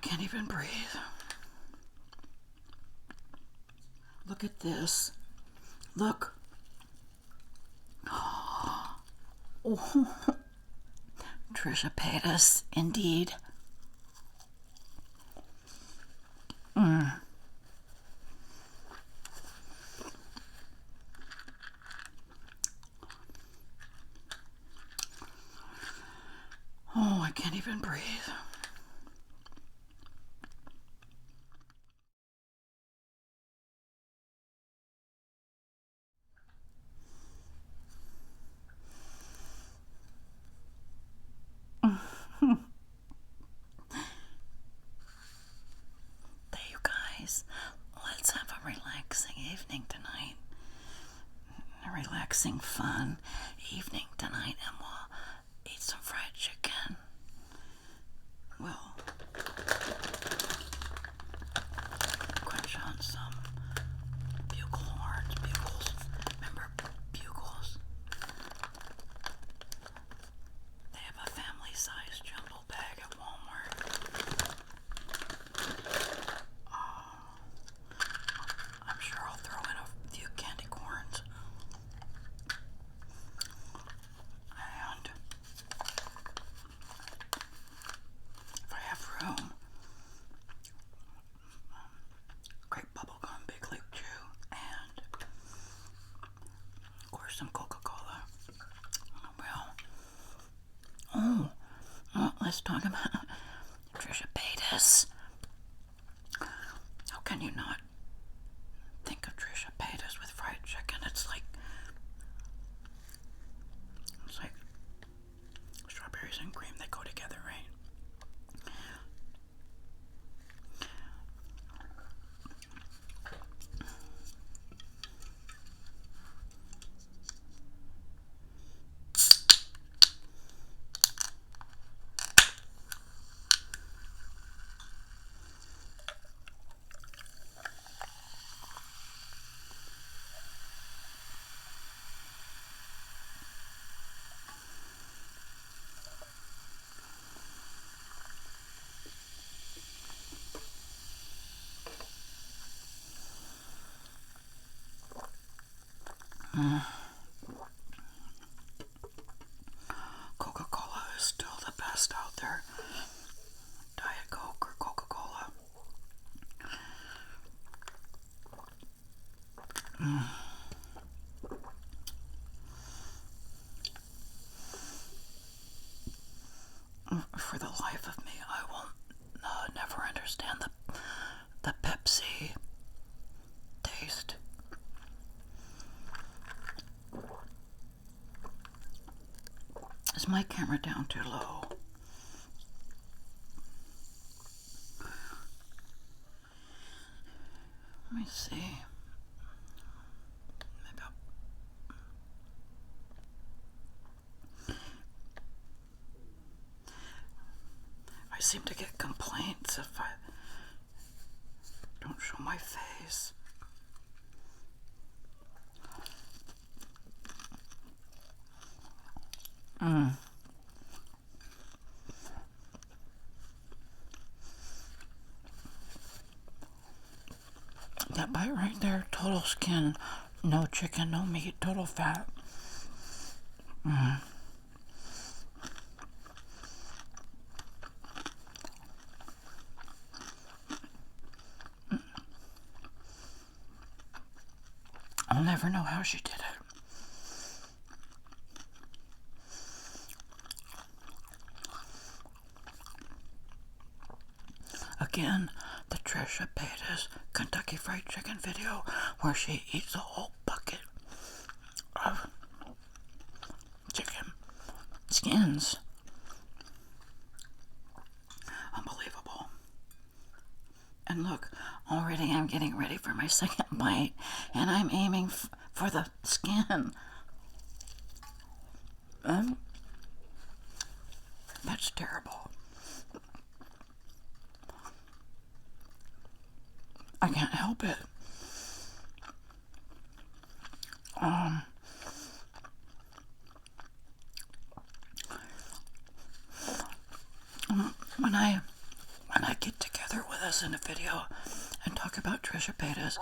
can't even breathe. Look at this. Look. Oh, Trisha paid us, indeed. Oh, I can't even breathe. You guys, let's have a relaxing evening tonight. A relaxing, fun evening tonight, and we'll eat some fried chicken. We'll crunch on some bugles. Remember bugles? They have a family-sized jumbo bag at Walmart. I'm sure I'll throw in a few candy corns. And if I have room, grape bubblegum, big league chew, and of course some Coca-Cola. Well, let's talk about Trisha Paytas. How can you not think of Trisha Paytas with fried chicken? It's like strawberries and cream, they go together, right? Coca-Cola is still the best out there. Diet Coke or Coca-Cola. For the life of me, I will never understand the Pepsi taste. Is my camera down too low? Let me see. Maybe I seem to get complaints if I don't show my face. That bite right there, total skin, no chicken, no meat, total fat. I'll never know how she did it. Again, the Trisha Paytas Kentucky Fried Chicken video where she eats a whole bucket of chicken skins. Unbelievable. And look, already I'm getting ready for my second bite, and I'm aiming for the skin. That's terrible. I can't help it. When I get together Betas in a video and talk about Trisha Betas.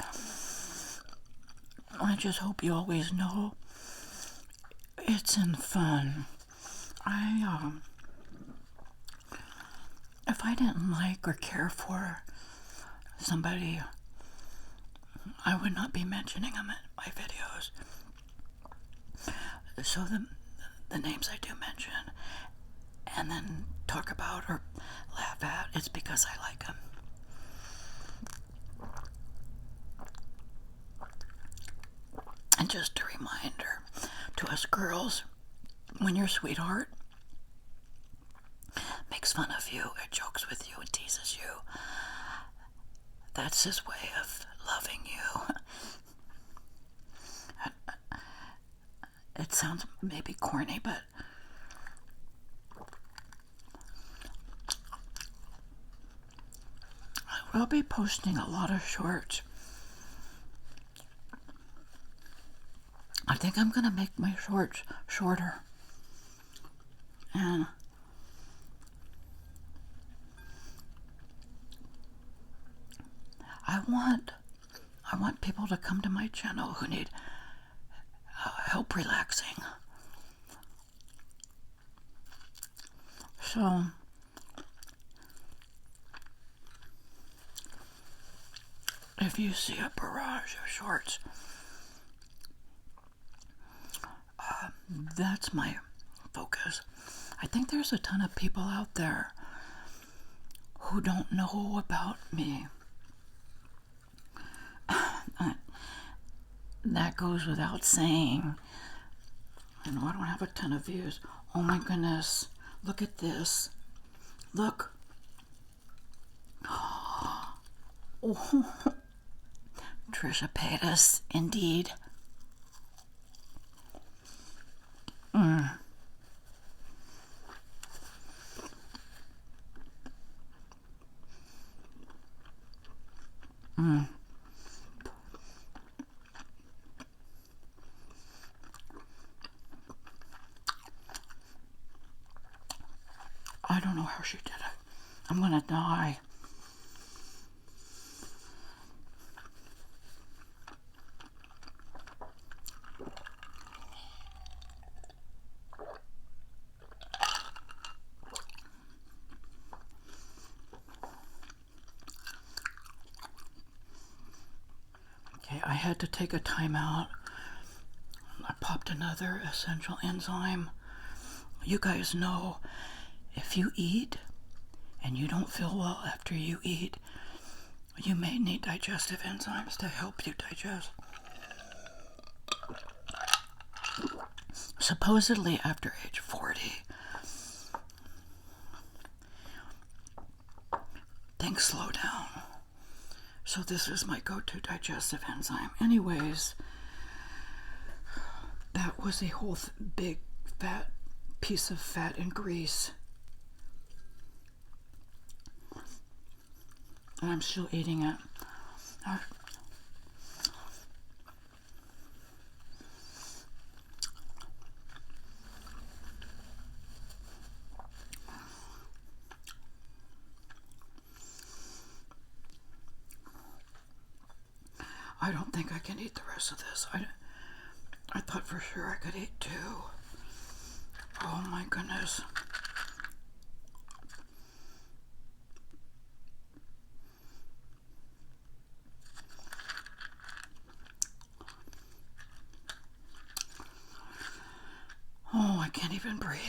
I just hope you always know it's in fun. If I didn't like or care for somebody, I would not be mentioning them in my videos. So the names I do mention and then talk about or laugh at, it's because I like them. And just a reminder to us girls, when your sweetheart makes fun of you or jokes with you and teases you, that's his way of loving you. It sounds maybe corny, but I will be posting a lot of shorts. I think I'm going to make my shorts shorter. And I want people to come to my channel who need help relaxing. So if you see a barrage of shorts, that's my focus. I think there's a ton of people out there who don't know about me. That goes without saying. I know I don't have a ton of views. Oh my goodness. Look at this. Look. Oh. Trisha Paytas, indeed. I don't know how she did it. I'm gonna die. Okay, I had to take a time out. I popped another essential enzyme. You guys know, if you eat and you don't feel well after you eat, you may need digestive enzymes to help you digest. Supposedly after age 40, things slow down. So this is my go-to digestive enzyme. Anyways, that was a whole big fat piece of fat and grease. And I'm still eating it. I don't think I can eat the rest of this. I thought for sure I could eat 2. Oh my goodness. Oh, I can't even breathe.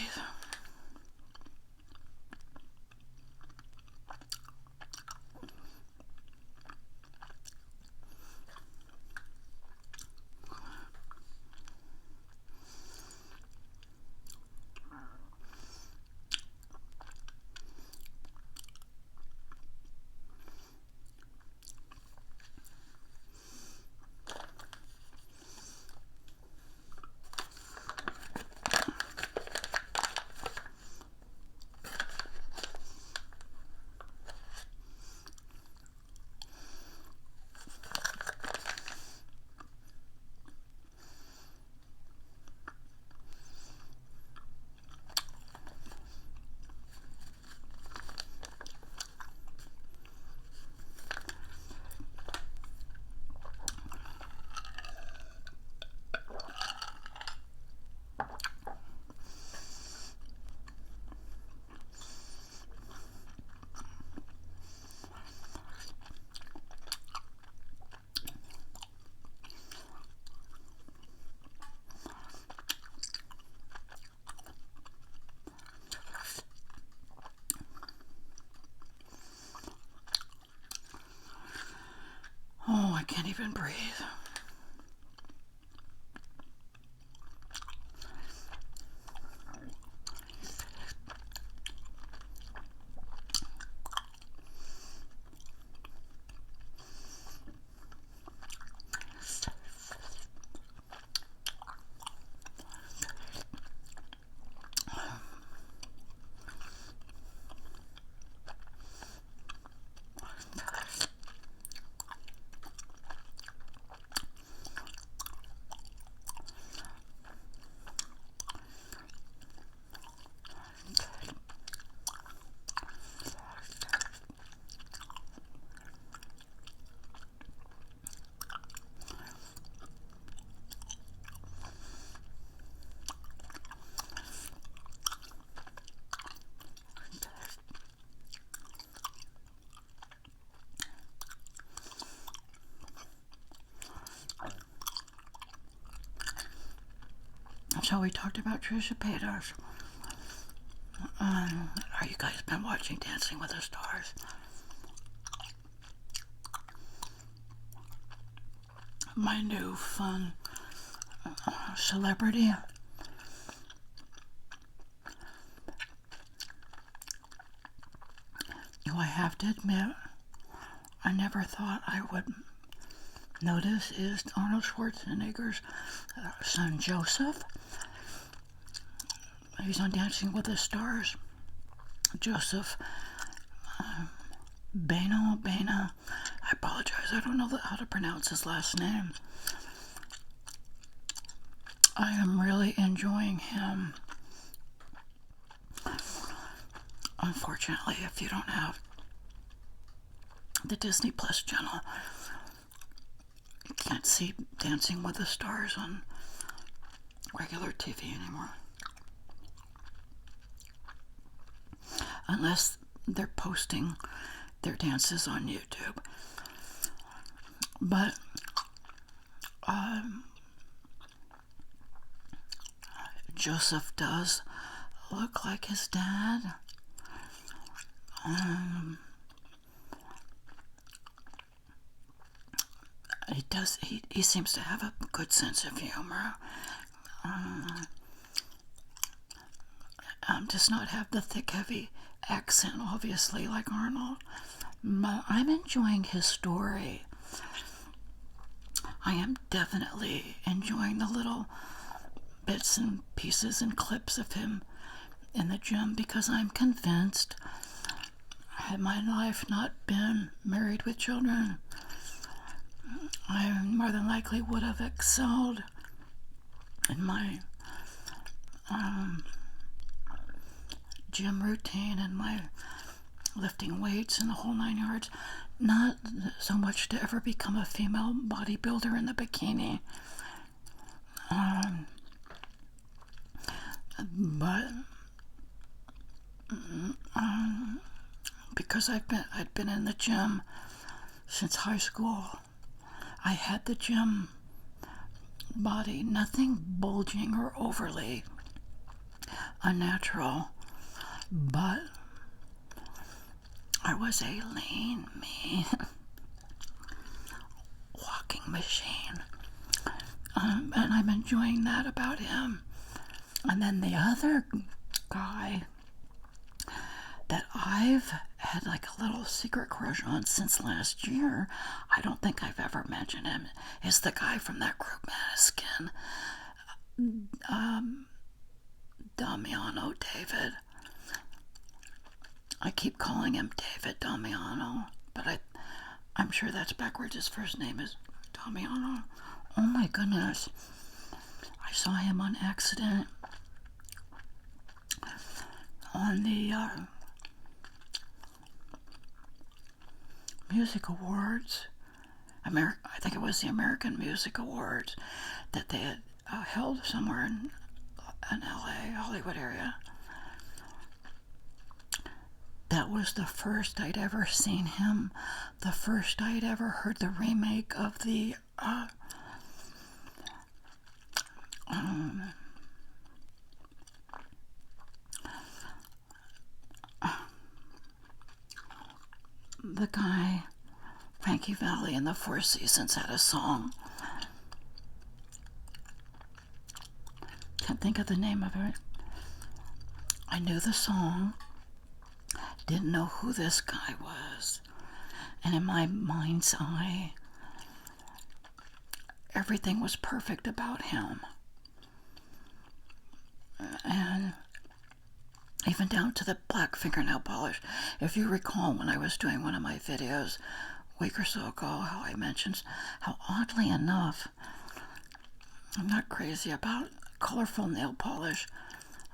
and breathe. So we talked about Trisha Paytas. Are you guys been watching Dancing with the Stars? My new fun celebrity. You know, I have to admit, I never thought I would notice is Arnold Schwarzenegger's son Joseph. He's on Dancing with the Stars. Joseph Baena. I apologize, I don't know how to pronounce his last name. I am really enjoying him. Unfortunately, if you don't have the Disney Plus channel, you can't see Dancing with the Stars on regular TV anymore. Unless they're posting their dances on YouTube. But Joseph does look like his dad. He seems to have a good sense of humor. Does not have the thick, heavy accent, obviously, like Arnold. But I'm enjoying his story. I am definitely enjoying the little bits and pieces and clips of him in the gym, because I'm convinced, had my life not been married with children, I more than likely would have excelled in my gym routine and my lifting weights and the whole 9 yards. Not so much to ever become a female bodybuilder in the bikini, but because I'd been in the gym since high school. I had the gym body, nothing bulging or overly unnatural, but I was a lean, mean walking machine, and I'm enjoying that about him. And then the other guy that I've had like a little secret crush on since last year, I don't think I've ever mentioned him, is the guy from that group Maneskin, Damiano David. I keep calling him David Damiano, but I'm sure that's backwards. His first name is Damiano. Oh my goodness. I saw him on accident on the Music Awards. I think it was the American Music Awards that they had held somewhere in LA, Hollywood area. That was the first I'd ever seen him, the first I'd ever heard the remake of the the guy Frankie Valli and the Four Seasons had a song. Can't think of the name of it. I knew the song, didn't know who this guy was, and in my mind's eye, everything was perfect about him. And even down to the black fingernail polish. If you recall, when I was doing one of my videos a week or so ago, how I mentioned how, oddly enough, I'm not crazy about colorful nail polish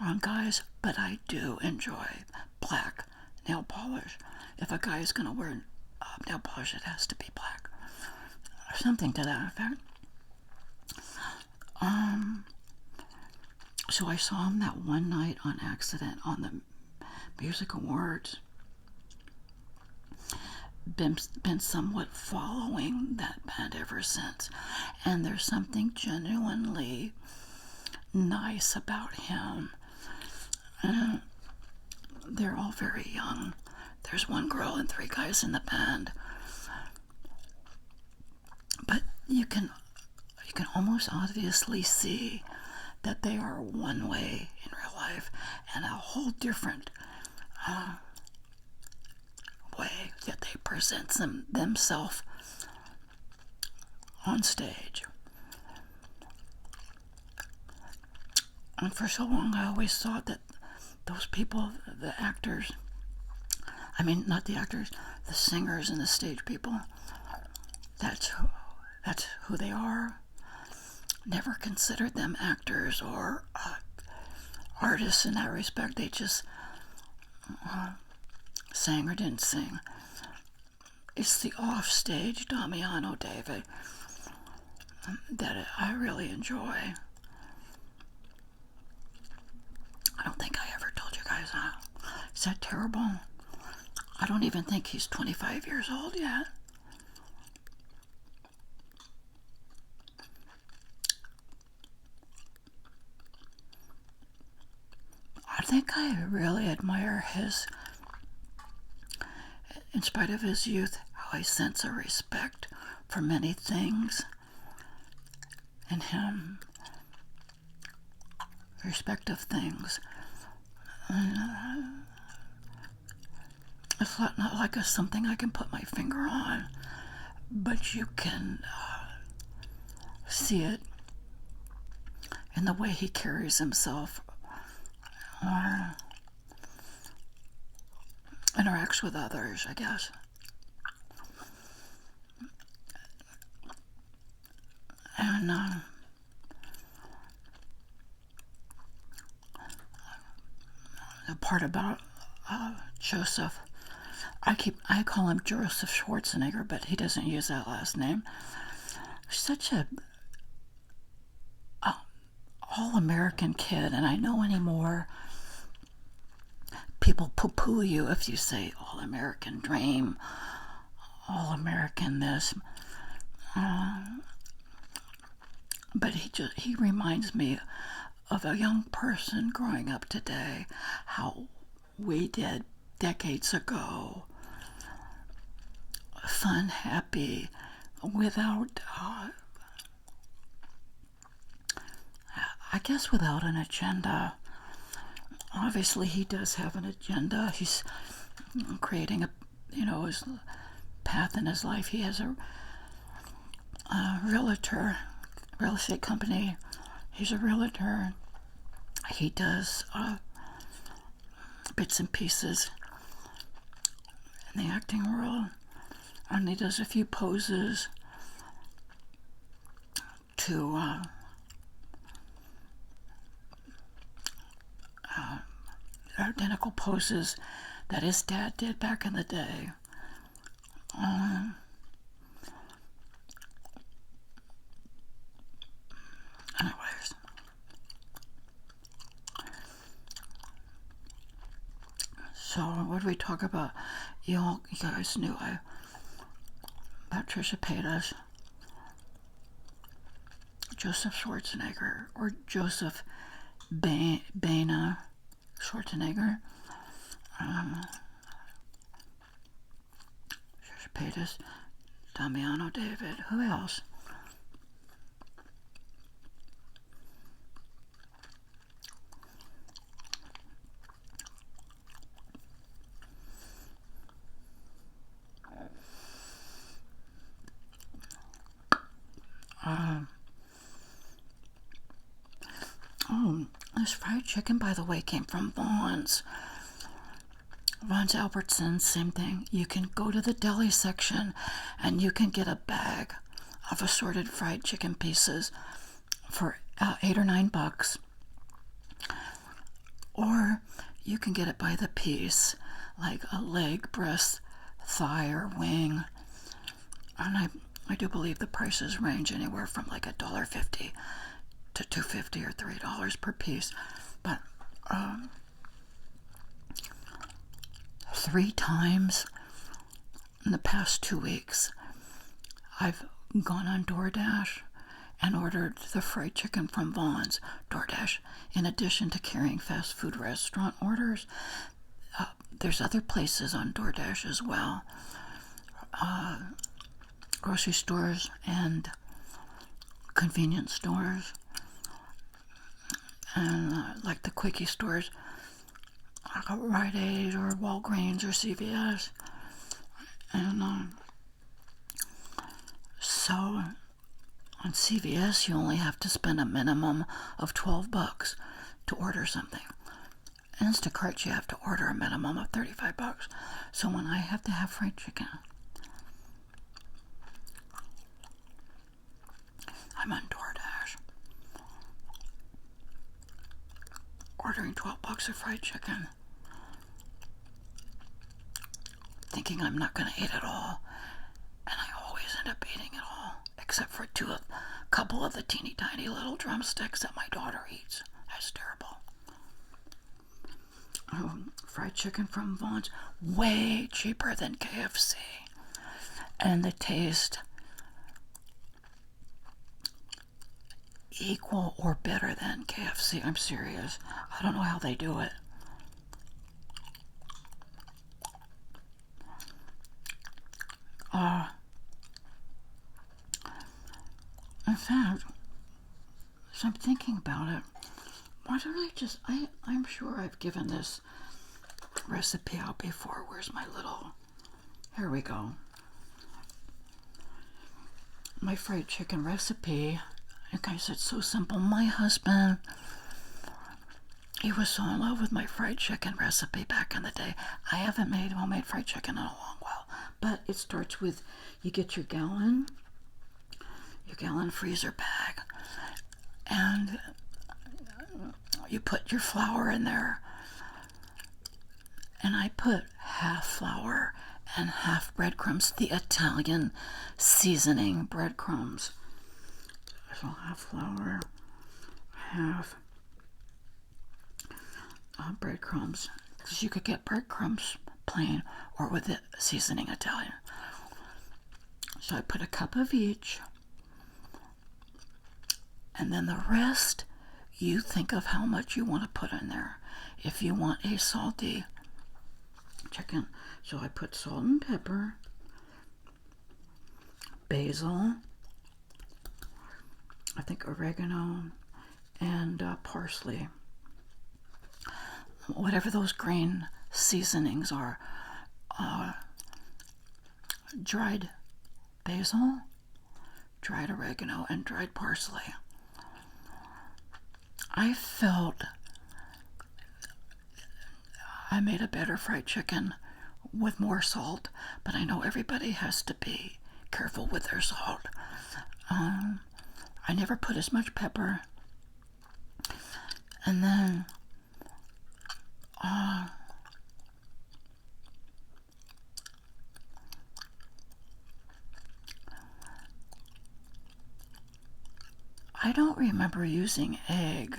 on guys, but I do enjoy black nail polish. If a guy is going to wear nail polish, it has to be black. Or something to that effect. So I saw him that one night on accident on the Music Awards. Been somewhat following that band ever since. And there's something genuinely nice about him. They're all very young. There's one girl and 3 guys in the band. But you can almost obviously see that they are one way in real life and a whole different way that they present themselves on stage. And for so long I always thought that those people, the actors, I mean not the actors, the singers and the stage people, that's who they are. Never considered them actors or artists in that respect. They just sang or didn't sing. It's the offstage Damiano David that I really enjoy. I don't think I ever told you guys that. Is that terrible? I don't even think he's 25 years old yet. I think I really admire his, in spite of his youth, how I sense a respect for many things in him. Respect of things. It's not like something I can put my finger on, but you can see it in the way he carries himself or interacts with others, I guess. And the part about Joseph, I call him Joseph Schwarzenegger, but he doesn't use that last name. Such a all-American kid, and I know anymore people poo-poo you if you say all-American dream, all-American this. But he reminds me of a young person growing up today, how we did decades ago. Fun, happy, without, I guess without an agenda. Obviously he does have an agenda. He's creating his path in his life. He has a realtor, real estate company. He's a realtor. He does bits and pieces in the acting world, and he does a few poses to identical poses that his dad did back in the day. Anyways, so what did we talk about? You guys knew about Trisha Paytas, Joseph Schwarzenegger, or Joseph Baena Schwarzenegger. Trisha Paytas, Damiano David. Who else? Oh, this fried chicken, by the way, came from Vaughn's. Vaughn's Albertsons, same thing. You can go to the deli section and you can get a bag of assorted fried chicken pieces for $8 or $9. Or you can get it by the piece, like a leg, breast, thigh, or wing. And I do believe the prices range anywhere from like $1.50 to $2.50 or $3 per piece. But 3 times in the past 2 weeks, I've gone on DoorDash and ordered the fried chicken from Vaughn's. DoorDash, in addition to carrying fast food restaurant orders, there's other places on DoorDash as well. Grocery stores and convenience stores. And like the quickie stores, like Rite Aid or Walgreens or CVS. And so on CVS, you only have to spend a minimum of $12 to order something. Instacart, you have to order a minimum of $35. So when I have to have fried chicken, I'm on DoorDash, ordering $12 of fried chicken, thinking I'm not going to eat it all, and I always end up eating it all, except for a couple of the teeny tiny little drumsticks that my daughter eats. That's terrible. Fried chicken from Vaughn's, way cheaper than KFC, and the taste equal or better than KFC. I'm serious. I don't know how they do it. In fact, as I'm thinking about it, why don't I just, I'm sure I've given this recipe out before. Where's my little, here we go. My fried chicken recipe. Guys, it's so simple. My husband, he was so in love with my fried chicken recipe back in the day. I haven't made homemade fried chicken in a long while, but it starts with, you get your gallon freezer bag, and you put your flour in there, and I put half flour and half breadcrumbs, the Italian seasoning breadcrumbs. So half flour, half breadcrumbs, because you could get breadcrumbs plain or with it seasoning Italian. So I put a cup of each, and then the rest, you think of how much you want to put in there. If you want a salty chicken, so I put salt and pepper, basil, I think oregano, and parsley. Whatever those green seasonings are. Dried basil, dried oregano, and dried parsley. I felt I made a better fried chicken with more salt, but I know everybody has to be careful with their salt. I never put as much pepper. And then I don't remember using egg.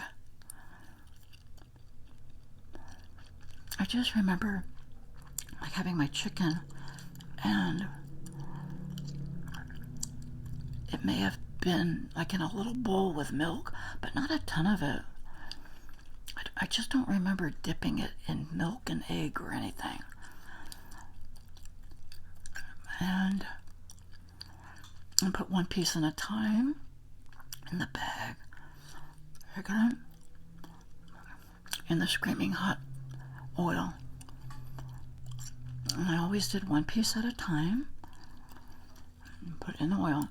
I just remember like having my chicken, and it may have been like in a little bowl with milk, but not a ton of it. I just don't remember dipping it in milk and egg or anything. And and put one piece at a time in the bag. Okay? In the screaming hot oil. And I always did one piece at a time and put it in the oil.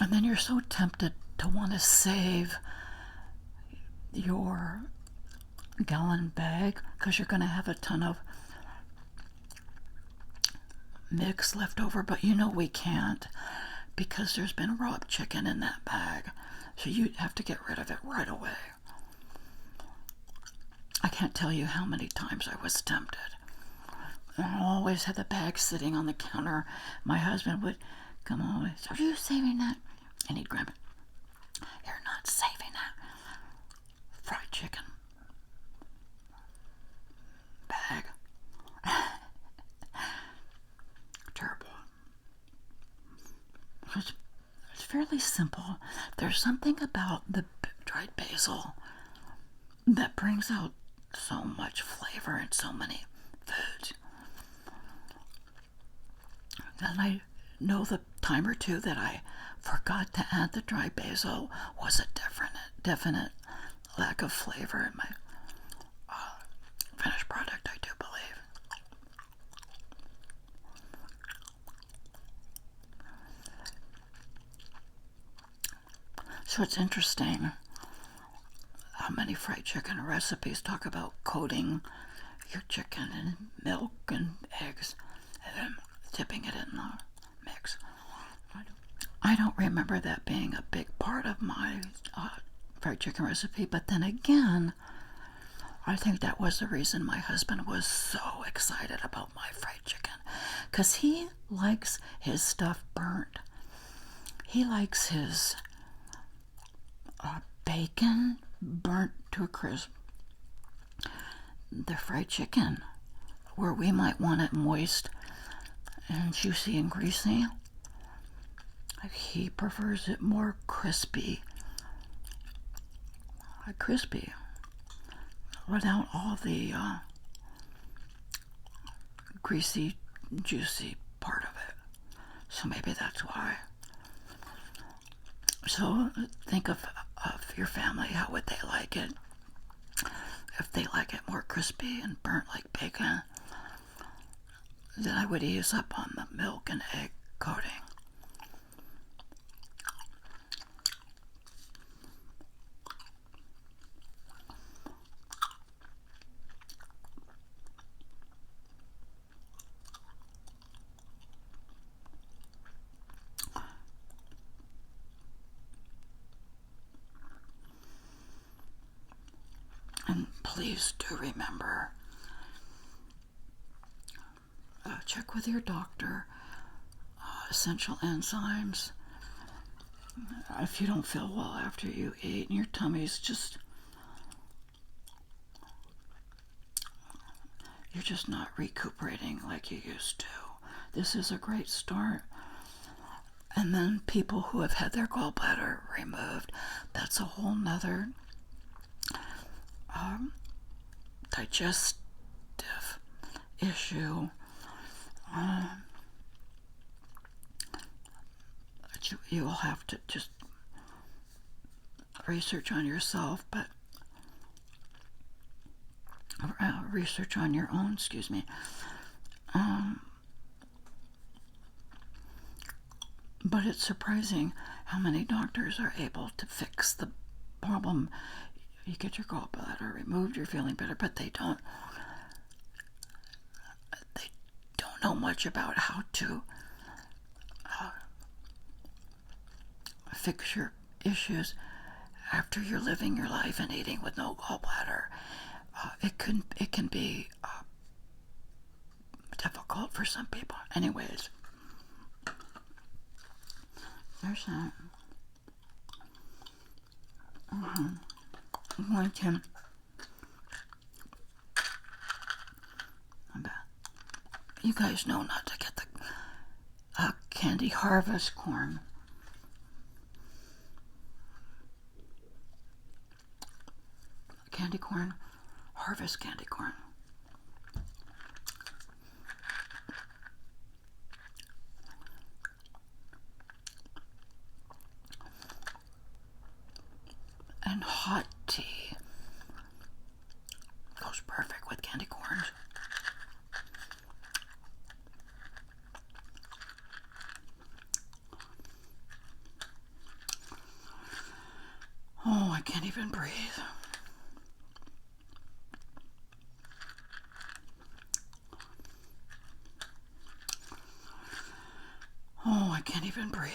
And then you're so tempted to want to save your gallon bag because you're going to have a ton of mix left over, but you know we can't because there's been raw chicken in that bag, so you have to get rid of it right away. I can't tell you how many times I was tempted. And I always had the bag sitting on the counter. My husband would come on, "Are you saving that?" And he'd grab it. "You're not saving that fried chicken bag." Terrible. It's fairly simple. There's something about the dried basil that brings out so much flavor in so many foods. And I know the time or two that I forgot to add the dried basil was a definite lack of flavor in my finished product, I do believe. So it's interesting how many fried chicken recipes talk about coating your chicken in milk and eggs and then dipping it in the mix. I don't remember that being a big part of my fried chicken recipe, but then again, I think that was the reason my husband was so excited about my fried chicken, because he likes his stuff burnt. He likes his bacon burnt to a crisp. The fried chicken, where we might want it moist and juicy and greasy, he prefers it more crispy. Crispy, without all the greasy, juicy part of it. So maybe that's why. So think of your family. How would they like it? If they like it more crispy and burnt like bacon, then I would ease up on the milk and egg coating. And please do remember, check with your doctor, essential enzymes. If you don't feel well after you eat and your tummy's just, you're just not recuperating like you used to, this is a great start. And then people who have had their gallbladder removed, that's a whole nother digestive issue. You'll have to just research on yourself, but research on your own, excuse me. But it's surprising how many doctors are able to fix the problem. You get your gallbladder removed, you're feeling better, but they don't know much about how to fix your issues after you're living your life and eating with no gallbladder. It can be difficult for some people. Anyways, there's that. I'm going to you guys know not to get the candy harvest corn. Candy corn, harvest candy corn. and hot tea. Goes perfect with candy corn. Oh, I can't even breathe. Oh, I can't even breathe.